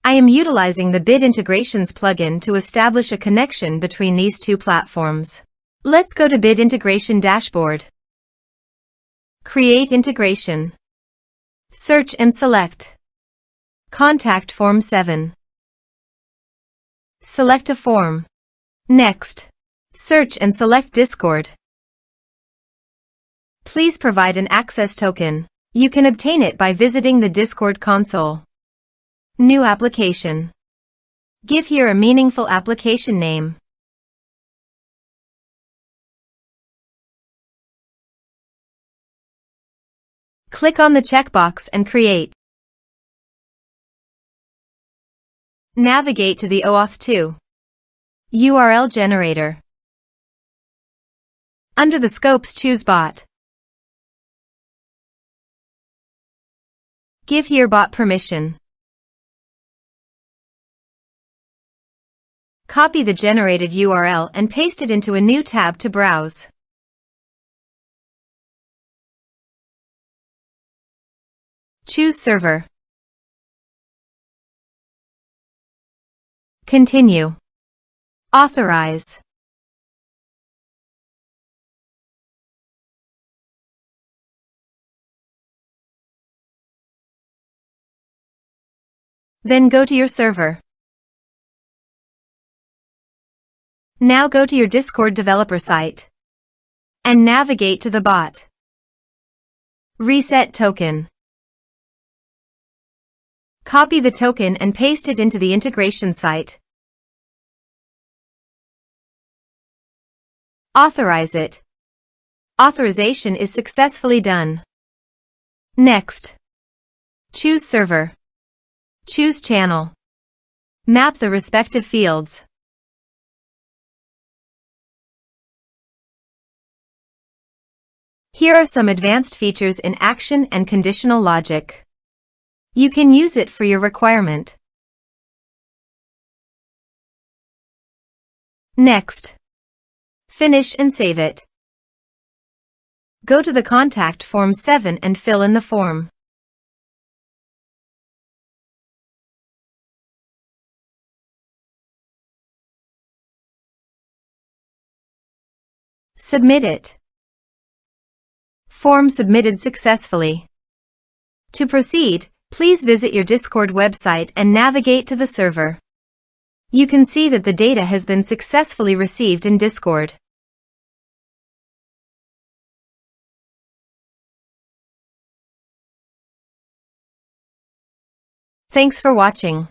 I am utilizing the Bid Integrations plugin to establish a connection between these two platforms. Let's go to Bid Integration Dashboard. Create Integration. Search and select Contact Form 7. Select a form. Next, search and select Discord. Please provide an access token. You can obtain it by visiting the Discord console. New application. Give here a meaningful application name. Click on the checkbox and create. Navigate to the OAuth 2 URL generator. Under the scopes, choose Bot. Give here bot permission. Copy the generated URL and paste it into a new tab to browse. Choose Server. Continue. Authorize. Then go to your server. Now go to your Discord developer site and navigate to the bot. Reset token. Copy the token and paste it into the integration site. Authorize it. Authorization is successfully done. Next, choose Server. Choose Channel. Map the respective fields. Here are some advanced features in action and conditional logic. You can use it for your requirement. Next, finish and save it. Go to the Contact Form 7 and fill in the form. Submit it. Form submitted successfully. To proceed, please visit your Discord website and navigate to the server. You can see that the data has been successfully received in Discord. Thanks for watching.